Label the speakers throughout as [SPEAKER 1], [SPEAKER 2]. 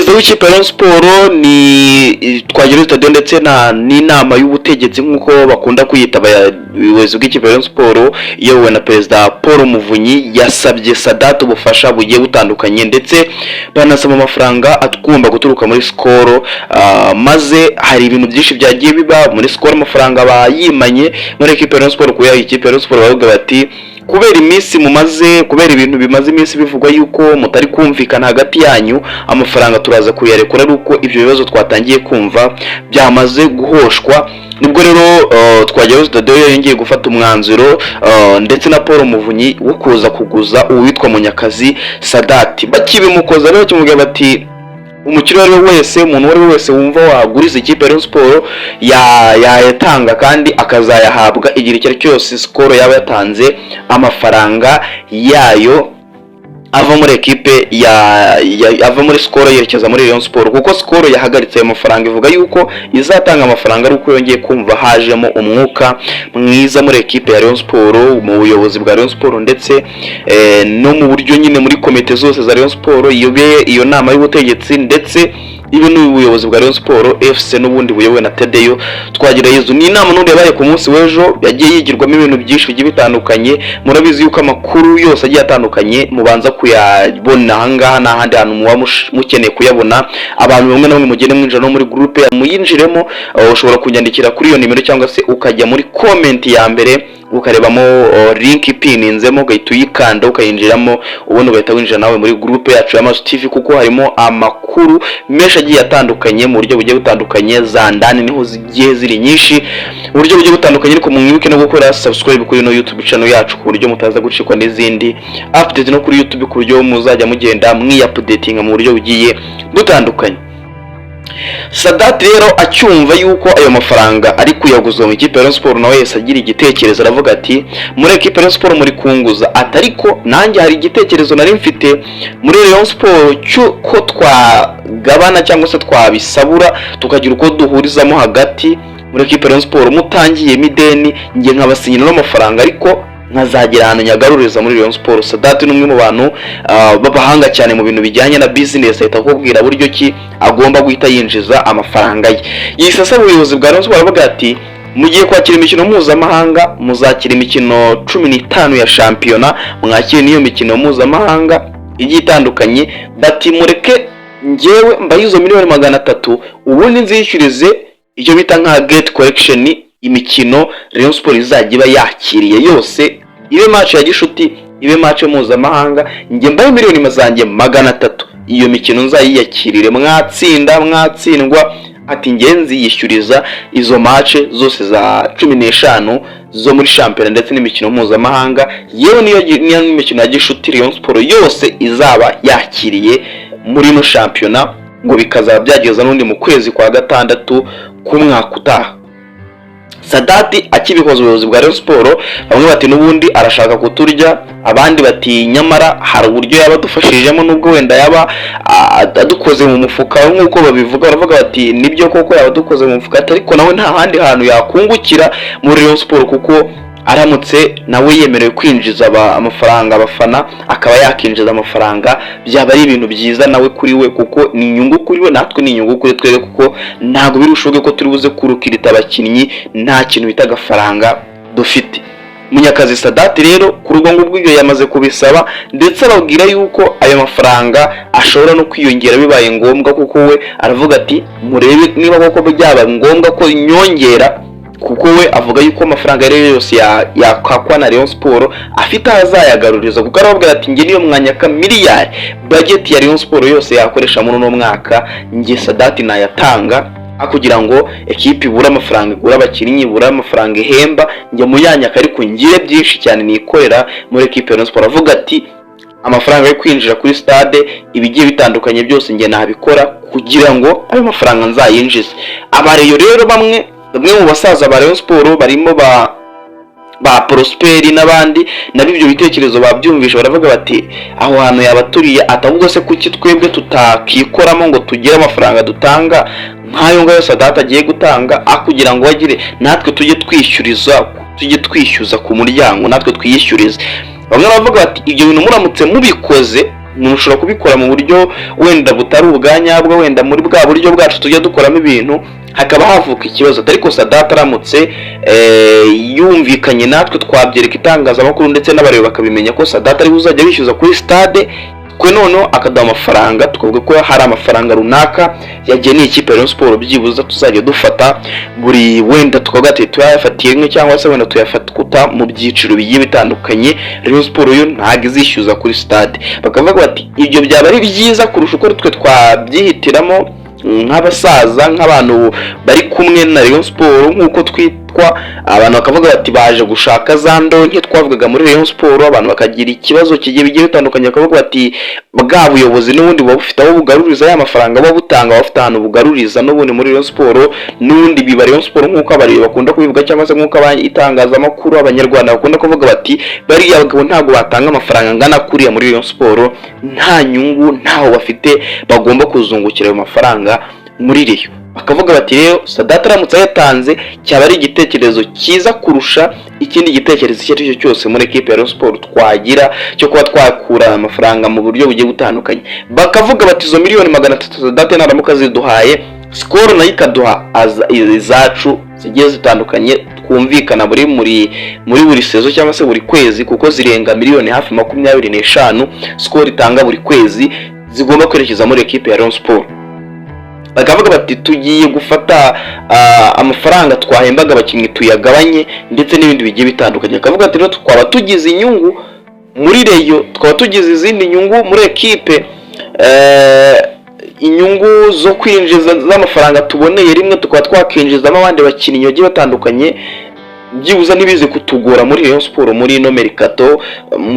[SPEAKER 1] perezida w'ikipe ya Sport ni Twagirayezu Tadeo ndetse n'inama y'ubutegetsi nk'uko bakunda kuyita abayobozi bw'ikipe ya Sport iyobowe na perezida Paul Muvunyi yasabye Sadat ubufasha bugiye butandukanye ndetse banasaba amafaranga atugomba guturuka muri Skol, maze hari ibintu byinshi byagiye biba muri Skol, amafaranga bayimanye muri ekipe ya Sport kuya ikipe ya Sport bavuga bati kubera iminsi mumaze, kubera ibintu bimaze iminsi bivugwa yuko mutari kumvikana hagati yanyu, amafaranga turaza kuyarekura ari uko ibyo bibazo twatangiye kumva byamaze guhoshwa. Nibwo rero Twagirayezu Tadeo yongeye gufata umwanzuro ndetse na Paul Muvunyi wo kuza kuguza uwitwa Munyakazi Sadat. Bakibimukoza rero kimubwira bati umukiriya ari wese, umuntu wari wese wumva waguriza ikipe ya Sport yayatanga kandi akazayahabwa igihe icyo cyose Skol yaba yatanze amafaranga yayo ava muri ekipe ava muri Skol yerekeza muri Rayon Sport, kuko Skol yahagaritse ayo mafaranga ivuga yuko izatanga amafaranga ari uko yongeye kumva hajemo umwuka mwiza muri ekipe ya Rayon Sport, mu buyobozi bwa Rayon Sport ndetse no mu buryo nyine muri komite zose za Rayon Sport, iyo nama y'ubutegetsi ndetse ibi ni ubuyobozi bwa Rayon Sport FC n'ubundi buyobowe na Tadeo Twagirayezu. Ni inama n'undi yabaye ku munsi w'ejo yagiye yigirwamo ibintu byinshi bigiye bitandukanye. Murabizi yuko amakuru yose agiye atandukanye mubanza kuyabona ahangaha n'ahandi hantu muba mukeneye kuyabona. Abantu bamwe na bamwe mugende mwinjira no muri groupe muyinjiremo, ushobora kunyandikira kuri iyo nimero cyangwa se ukajya muri comment ya mbere ukarebamo link ipininzemo ugahita uyikanda ukayinjiramo, ubundi ugahita winjira nawe muri groupe yacu ya Maso TV, kuko harimo amakuru menshi agiye atandukanye mu buryo bugiye butandukanye. Za ndani niho zigiye ziri nyinshi mu buryo bugiye butandukanye, ariko mwibuke no gukora subscribe kuri no YouTube channel yacu ku buryo mutaza gucikwa n'izindi update no kuri YouTube, ku buryo muzajya mugenda mwi-updating mu buryo bugiye butandukanye. Sadat rero acyumva yuko ayo mafaranga ari kuyaguza mu ikipe ya Sport, nawe yese agira igitekerezo aravuga ati muri ekipe ya Sport muri kunguza, atariko nanjye hari igitekerezo nari mfite muri Rayon Sport ko twagabana cyangwa se twabisabura tukagira uko duhurizamo hagati muri ekipe ya Sport, mutangiye mideni ngiye nkabasinyira n'amafaranga ariko nkazagira ahantu nyagaruriza muri Rayon Sport. Sadat ni umwe mu bantu babahanga cyane mu bintu bijyanye na business, ahita akubwira buryo ki agomba guhita yinjiza amafaranga ye. Yisasa ubuyobozi bwa Rayon Sport aravuga ati mugiye kwakira imikino mpuzamahanga, muzakira imikino 15 ya shampiyona, mwakire niyo mikino mpuzamahanga igiye itandukanye, bati mureke ngewe mbayizo miliyoni 300 ubundi nzishyurize icyo bita nka gate collection, imikino Rayon Sport izajya iba yakiriye yose, ibe match ya gishuti ibe match mpuzamahanga, nge mbaye miliyoni mazanjye 300 iyo mikino nzayiyakirire, mwatsinda mwatsindwa ati ngenzi yishyuriza izo match zose za 15 zo muri shampiyona ndetse n'imikino mpuzamahanga, yewe niyo imikino ya gishuti Rayon Sport yose izaba yakiriye muri no shampiyona, ngo bikazaba byageza n'undi mu kwezi kwa gatandatu kumwaka utaha. Sadat akibikoza ubuyobozi bwa Rayon Sport, bamwe bati n'ubundi arashaka kuturya, abandi bati nyamara hari uburyo yaba dufashijemo nubwo wenda yaba adukoze mu mufuka nk'uko babivuga. Baravuga bati nibyo koko yaba dukoze mu mufuka, ariko nawe nta handi hantu yakungukira muri Rayon Sport, kuko aramutse nawe yemerewe kwinjiza amafaranga abafana, akaba yakinjiza amafaranga, byaba ari ibintu byiza nawe kuri we, kuko ni inyungu kuri we, natwe ni inyungu kuri twebwe, kuko ntabwo birushoboye ko turi buze kurukirita abakinnyi nta kintu bita agafaranga dufite. Munyakazi Sadat rero kuri ubwo ngubwo ibyo yamaze kubisaba, ndetse ababwira yuko ayo mafaranga ashobora no kwiyongera bibaye ngombwa, kuko we aravuga ati murebe niba koko byaba ngombwa ko nyongera, kuko we avuga yuko amafaranga yose yakakwa na Rayon Sport afite azayagaruriza, kuko arababwira ati nge niyo mwanyaka miliyari budget ya Rayon Sport yose yakoresha muri no mwaka, nge Sadat nayatanga kugira ngo ekipe ibura amafaranga, igura abakinnyi, ibura amafaranga ihemba, nge muyanyaka ariko ngire byinshi cyane nikorera muri ekipe ya Rayon Sport. Avuga ati amafaranga yo kwinjira kuri stade ibigiye bitandukanye byose nge nabikora kugira ngo ayo mafaranga nzayinjize. Abareyo rero bamwe mu basaza ba Rayon Sport barimo ba Prosperi n'abandi nabibyo bitekerezo babyumvisha, baravuga bati aho hantu yabaturiye atavuga se kuki twebwe tutakikoramo ngo tugire amafaranga dutanga nk'ayo ngayo Sadat agiye gutanga, kugira ngo bagire natwe tujye twishyuza ku muryango, natwe twiyishyurize. Bamwe bavuga bati ibyo bintu muramutse mubikoze mushobora kubikora mu buryo wenda butari ubwa nyabwo, wenda muri bwa buryo bwacu tujya dukoramo ibintu hakaba havuka ikibazo. Ariko Sadat aramutse yumvikanye natwe, twabyereka itangazamakuru ndetse n'abareba bakabimenya ko Sadat ari uzajya bishyuza kuri stade, twe noneho akaduha amafaranga, tukavuga ko hari amafaranga runaka yageneye ikipe ya Rayon Sport, byibuza tuzajya dufata buri wenda tukavuga ati tuyafatiye rimwe cyangwa se wenda tuyafata mu byiciro bigiye bitandukanye. Rayon Sport yo ntabwo izishyuza kuri stade. Bakavuga bati ibyo byaba ari byiza kurusha uko twe twabyihitiramo nk'abasaza, nk'abantu bari kumwe na Rayon Sport nk'uko twitwa. Abantu bakavuga bati baje gushaka za ndonke twavugaga muri Rayon Sport, abantu bakagira ikibazo kigiye bigiye bitandukanye, bakavuga bati bwa buyobozi n'ubundi buba bufite aho bugaruriza ya mafaranga buba butanga, bafite ahantu bugaruriza n'ubundi muri Rayon Sport, n'ubundi biba Rayon Sport nk'uko abari bakunda kubivuga cyangwa se nk'uko itangazamakuru abanyarwanda bakunda kuvuga bati bariya bagabo ntabwo batanga amafaranga angana kuriya muri Rayon Sport, nta nyungu ntaho bafite bagomba kuzungukira ayo mafaranga muri Rayon. Bakavuga bati rero Sadat aramutse yatanze cyaba ari igitekerezo cyiza kurusha ikindi gitekerezo icyo ari cyo cyose muri equipe ya Rayon Sport twagira cyo kuba twakura amafaranga mu buryo bugiye butandukanye. Bakavuga bati izo miliyoni 300 Sadat naramuka ziduhaye, Skol nayo ikaduha izacu zigiye zitandukanye, twumvikana muri buri sezo cyangwa se buri kwezi, kuko zirenga miliyoni hafi 25 Skol itanga buri kwezi, zigomba kwerekeza muri equipe ya Rayon Sport. Bakavuga bati tugiye gufata amafaranga twahembaga abakinnyi tuyagabanye ndetse n'ibindi bigiye bitandukanye. Bakavuga ati rero twaba tugize inyungu muri Rayon, twaba tugize izindi nyungu muri equipe, inyungu zo kwinjiza z'amafaranga tuboneye rimwe, tukaba twakinjizamo abandi bakinnyi bagiye batandukanye, byibuza nibize kutugora muri Rayon Sport muri no mercato,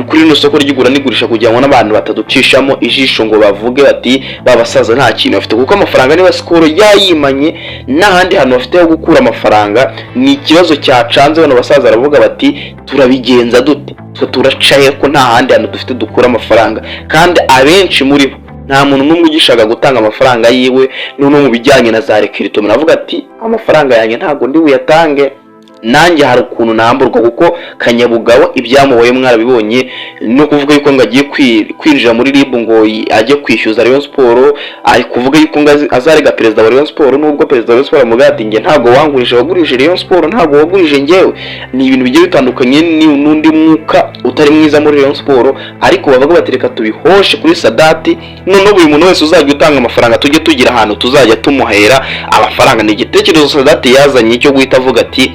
[SPEAKER 1] kuri no soko ry'igura n'igurisha, kugira ngo n'abantu bataducishamo ijisho ngo bavuge bati babasaza nta kintu bafite, kuko amafaranga niba Skol yayimanye n'ahandi hantu bafite ho gukura amafaranga. Ni ikibazo cyacanze bano basaza baravuga bati turabigenza dute, turacaye ko nta handi hantu dufite dukura amafaranga, kandi abenshi muri bo nta muntu n'umwe ugishaka gutanga amafaranga yiwe. No mu bijyanye na za recruitment muravuga ati amafaranga yanjye ntago ndi buyatange, nanjye hari ukuntu namburwa, kuko Kanyabugabo ibyamuboye mwarabibonye, no kuvuga yuko ngo agiye kwinjira muri RIB ngo ajye kwishyuza Rayon Sport, ari kuvuga yuko ngo azarega perezida wa Rayon Sport, nubwo perezida wa Rayon Sport amugaye ati nge ntago wangurije, wagurije Rayon Sport ntago wagurije ngewe. Ni ibintu bigiye bitandukanye, n'undi mwuka utari mwiza muri Rayon Sport. Ariko bavuga bati reka tubihoshe kuri Sadat, none buri muntu wese uzajya utanga amafaranga tujye tugira ahantu tuzajya tumuhera amafaranga. Ni igitekerezo Sadat yazanye cyo guhita avuga ati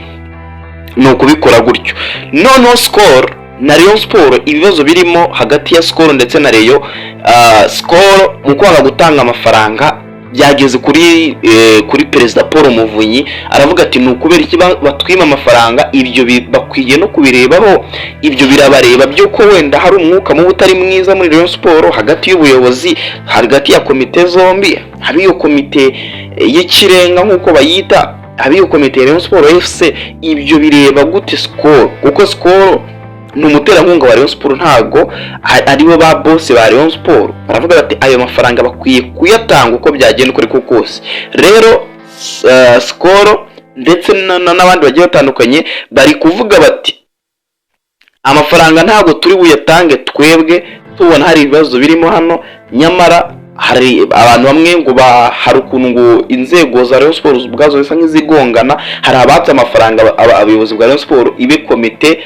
[SPEAKER 1] no kubikora gutyo. Noneho Skol na Rayon Sport, ibibazo birimo hagati ya Skol ndetse na Rayon, Skol mu kwanga gutanga amafaranga byageze kuri perezida Paul Muvunyi, aravuga ati ni ukubera iki batwima amafaranga, ibyo bakwiye no kubirebaho, ibyo birabareba byo ko wenda hari umwuka mubi utari mwiza muri Rayon Sport hagati y'ubuyobozi, hagati ya komite zombi, hari iyo komite y'ikirenga nk'uko bayita, abiyo komite ya Rayon Sport FC. Ibyo bireba gute Skol? Kuko Skol ni umuterankunga wa Rayon Sport, ntago aribo ba boss ba Rayon Sport. Baravuga bati ayo mafaranga bakwiye kuyatanga uko byagenda uko kose. Rero Skol ndetse n'abandi bagiye batandukanye bari kuvuga bati amafaranga ntago turi buyatange twebwe, tubona hari ibibazo birimo hano. Nyamara hari abantu bamwe ngo hari ukuntu ngo inzego za Rayon Sport ubwazo zisa nk'izigongana. Hari abatse amafaranga abayobozi bwa Rayon Sport, ibe komite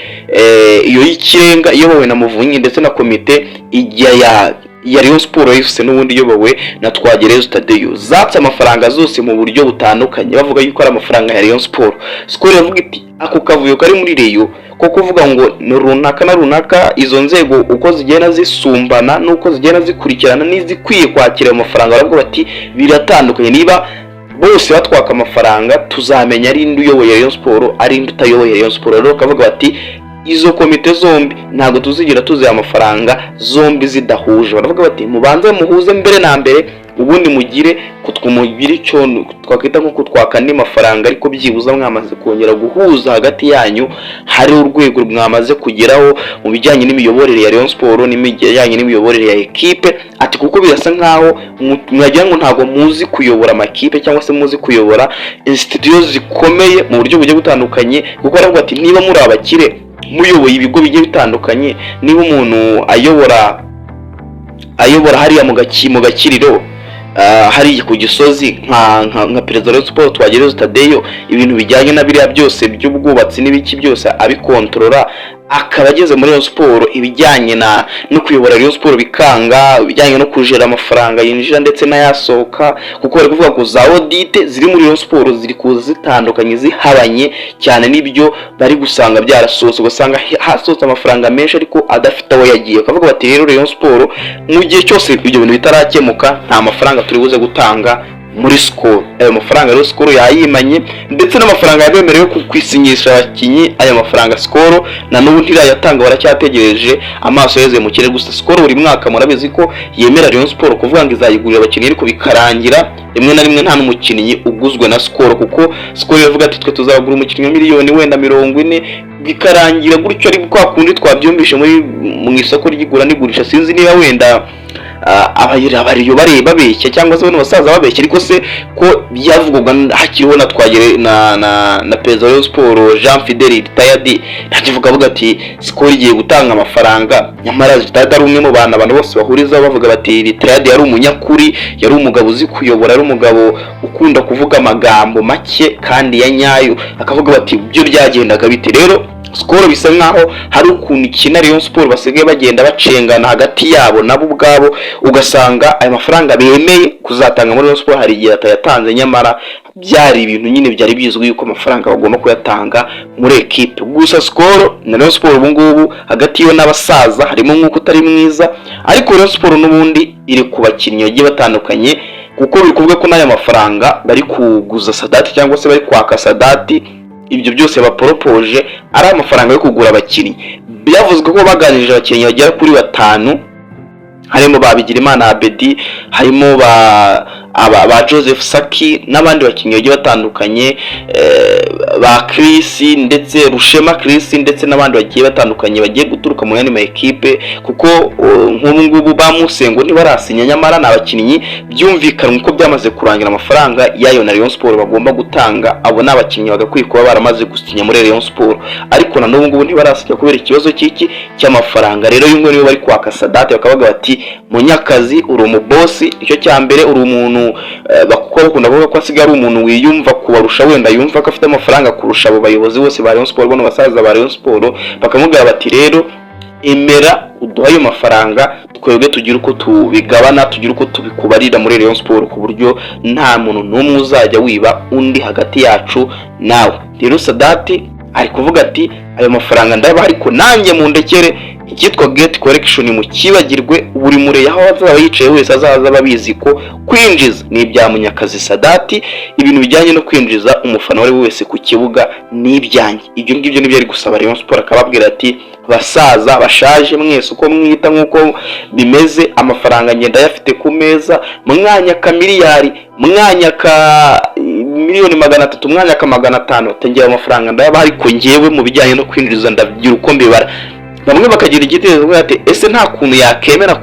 [SPEAKER 1] iyo y'ikirenga iyobowe na Muvunyi ndetse na komite ya Rayon Sport FC n'ubundi iyobowe na Twagerezo Tadeyo, zatse amafaranga zose mu buryo butandukanye, bavuga yuko ari amafaranga ya Rayon Sport. Skol yavuga iti ako kavuyo kari muri Rayon ko kuvuga ngo runaka na runaka, izo nzego uko zigenda zisumbana nuko zigenda zikurikirana n'izikwiye kwakira amafaranga, baravuga bati biratandukanye. Niba bose batwaka amafaranga tuzamenya ari indi uyoboye Rayon Sport ari indi utayoboye Rayon Sport. Rero kavuga bati izo komite zombi ntago tuzigira tuzi amafaranga zombi zidahuje. Baravuga bati mubanze muhuze mbere na mbere, ubundi mugire kutwumugire cyo twakwita nko kutwaka andi mafaranga, ariko byibuza mwamaze kongera guhuza hagati yanyu, hari urwego mwamaze kugeraho mu bijyanye n'imiyoborere ya Rayon Sport n'imijyanye n'imiyoborere ya equipe. Ati kuko birasa nkaho mwagira ngo ntago muzi kuyobora amakipe cyangwa se muzi kuyobora institutions zikomeye mu buryo bugiye butandukanye. Kuko baravuga ati niba muri abakire muyoboye ibigo bigiye bitandukanye, niba umuntu ayobora ayobora hariya mu gakiriro, hari ku Gisozi nka perezida wa Rayon Sports Twagirayezu Tadeyo, ibintu bijyanye na biriya byose by'ubwubatsi n'ibiki byose abikontorora, akaba ageze muri Rayon Sports ibijyanye no kuyobora Rayon Sports bikanga, ibijyanye no kujera amafaranga yinjira ndetse n'ayasohoka, kuko bari kuvuga ko za audit ziri muri Rayon Sports ziri kuza zitandukanye zihabanye cyane n'ibyo bari gusanga byarasohotse, ugasanga hasohotse amafaranga menshi ariko adafite aho yagiye. Bakavuga bati rero Rayon Sports mu gihe cyose ibyo bintu bitarakemuka nta mafaranga turi buze gutanga muri Skol. Ayo mafaranga rero Skol yayimanye, ndetse n'amafaranga yabemerewe kwisinyisha abakinyi, aya mafaranga Skol na n'ubu ntirayatanga, baracyategereje amaso yeze mu kirere. Gusa Skol buri mwaka murabizi ko yemera Rayon Sports kuvuga ngo izayigurira abakinyi, ariko bikarangira rimwe na rimwe nta n'umukinyi uguzwe na Skol, kuko Skol yavuga ati twe tuzagura umukinyi wa miliyoni wenda 40, bikarangira gutyo ari kwa kundi twabyumvishe mu isoko ry'igura n'igurisha. Sinzi niba wenda abariyo babeshya cyangwa se bano basaza babeshya, ariko se ko byavugwaga hakiriho na Twagire na perezida wa Rayon Sports Jean Fidel Retired, yavuga avuga ati Skol igiye gutanga amafaranga, nyamara Retired ari umwe mu abantu bose bahuriza bavuga bati Retired yari umunyakuri, yari umugabo uzi kuyobora, ari umugabo ukunda kuvuga amagambo make kandi ya nyayo. Akavuga bati byo byagendaga bite. Rero Skol bisa nkaho hari ukuntu ikina Rayon Sports basigaye bagenda bacengana hagati yabo nabo ubwabo, ugasanga ayo mafaranga bemeye kuzatanga muri Rayon Sports hari igihe atayatanze, nyamara byari ibintu nyine byari bizwi yuko amafaranga bagomba kuyatanga muri equipe. Gusa Skol na Rayon Sports ubu ngubu hagati yo n'abasaza harimo nk'uko utari mwiza, ariko Rayon Sports n'ubundi iri kubakinnyi bagiye batandukanye, kuko biri kuvuga ko n'aya mafaranga bari kuguza Sadati cyangwa se bari kwaka Sadati, ibyo byose baporopoje ari amafaranga yo kugura abakinyi. Byavuzwe ko baganirije abakinyi bagera kuri 5, harimo Bigirimana Abedi, harimo ba Joseph Saki n'abandi bakinyi bagiye batandukanye, ba Chris ndetse Rushema Chris ndetse n'abandi bagiye batandukanye bagiye guturuka mu yandi ma equipe, kuko nk'ubu ngubu bamusengo ntibarasinya, nyamara n'abakinyi byumvikana uko byamaze kurangira amafaranga yayo na Rayon Sports bagomba gutanga. Abo n'abakinyi bagakwiye kuba baramaze gusinya muri Rayon Sports, ariko na n'ubu ngubu ntibarasinya kubera ikibazo cy'amafaranga. Rero yumwe niyo bari kwaka Sadate, bakavuga bati Munyakazi uri umubosi, icyo cya mbere uri umuntu bakunda kuvuga ko asigaye ari umuntu wiyumva kubarusha, wenda yumva ko afite amafaranga kurusha abo bayobozi bose ba Rayon Sports, bono basaza ba Rayon Sports. Bakamubwira bati rero emera uduha ayo mafaranga, twebwe tugira uko tubigabana, tugira uko tubikubarira muri Rayon Sports, ku buryo nta muntu n'umwe uzajya wiba undi hagati yacu nawe. Rero Sadati ari kuvuga ati ayo mafaranga ndaba, ariko nanjye mu ndekere icyitwa gate collection mu kibagirwe, buri mure yaho azaba yicaye wese azaza babizi ko kwinjiza ni ibya Munyakazi Sadati, ibintu bijyanye no kwinjiza umufana wari wese ku kibuga ni ibyanjye. Ibyo ngibyo nibyo ari gusaba Rayon Sports, akababwira ati basaza bashaje mwese uko mwita nk'uko bimeze, amafaranga ngenda yafite ku meza, mwanya ka miliyari, mwanya ka miliyoni 300, mwanya ka 500, tengera amafaranga ndaba, ariko ngewe mu bijyanye no kwinjiza ndabyira uko mbibara. Bamwe bakagira igitekerezo ati ese nta kuntu yakemera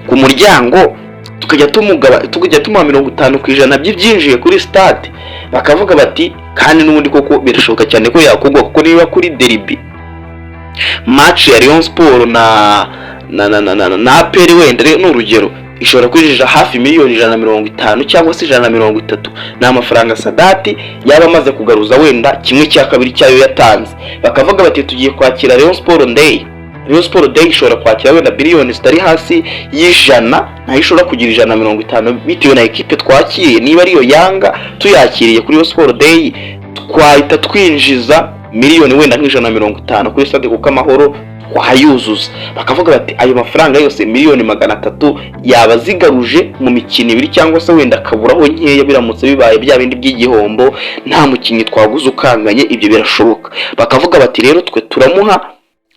[SPEAKER 1] ku muryango tukajya tumuha 50% by'ibyinjiye kuri stade. Bakavuga bati kandi n'ubundi koko birashoboka cyane ko yakugwa, kuko niba kuri derby match ya Rayon Sports na APR wenda n'urugero ishobora kwinjira hafi miliyoni 150 cyangwa se 130, na amafaranga Sadati yaba amaze kugaruza wenda kimwe cya kabiri cyayo yatanze. Bakavuga bati tugiye kwakira Rayon Sports Day. Rayon Sports Day ishobora kwakira wenda biliyoni zitari hasi y'ijana, nayo ishobora kugira 150 bitewe na equipe twakiriye. Niba ariyo Yanga tuyakiriye kuri Rayon Sports Day, twahita twinjiza miliyoni wenda nk'ijana kuri stade kuko Amahoro wahayuzuza. Bakavuga bati ayo mafaranga yose miliyoni 300 yaba zigaruje mu mikino 2 cyangwa se wenda kaburaho nkeya, biramutse bibaye bya bindi by'igihombo nta mukinyi twaguze ukanganye, ibyo birashoboka. Bakavuga bati rero twe turamuha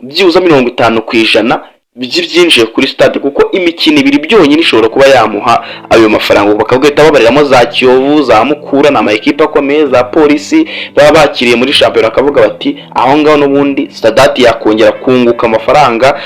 [SPEAKER 1] byuza 50% by'ibyinjiye kuri stade, kuko imikino 2 byonyine ishobora kuba yamuha ayo mafaranga. Bakagahita babariramo za Kiyovu, za Mukura na equipe akomeye, za Polisi baba bakiriye muri championnat. Bakavuga bati aho ngaho n'ubundi Sadati yakongera kunguka amafaranga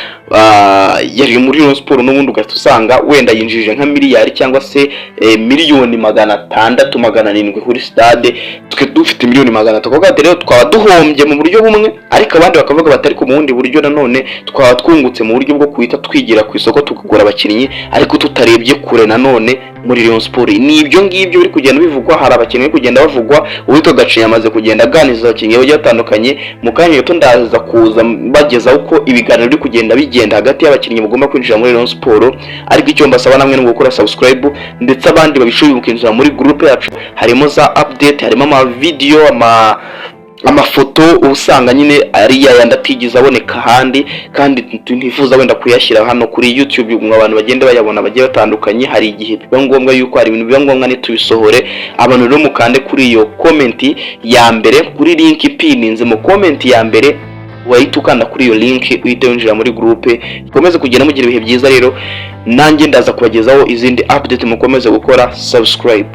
[SPEAKER 1] yari muri Rayon Sports, n'ubundi ugahita usanga wenda yinjije nka miliyari cyangwa se miliyoni 600-700 kuri stade, twe dufite miliyoni 300. Kuko rero twaba duhombye mu buryo bumwe, ariko abandi bakavuga bati ariko mu bundi buryo nanone twaba twungutse mu buryo uburyo bwo kuhita twigira ku isoko tukagura abakinnyi ariko tutarebye kure nanone muri Rayon Sport. Ni ibyo ngibyo biri kugenda bivugwa, hari abakinnyi kugenda bavugwa, uwitwa Gacinya amaze kugenda aganiza abakinnyi bagiye batandukanye. Mu kanya gato ndaza kuza bageza uko ibiganiro biri kugenda bigenda hagati y'abakinnyi bagomba kwinjira muri Rayon Sport. Ariko icyo mbasaba namwe ni gukora subscribe, ndetse abandi babishoboye mukinjira muri groupe yacu, harimo za update, harimo ama video, amafoto usanga nyine ari yayandi atigeze aboneka ahandi, kandi ntifuza wenda kuyashyira hano kuri YouTube ngo abantu bagende bayabona bagiye batandukanye. Hari igihe biba ngombwa yuko hari ibintu biba ngombwa ntitubisohore. Abantu rero mukande kuri iyo comment ya mbere, kuri link ipininze mu comment ya mbere, wahita ukanda kuri iyo link uhite winjira muri groupe. Mukomeze kugenda mugira ibihe byiza rero, nanjye ndaza kubagezaho izindi update, mukomeze gukora subscribe.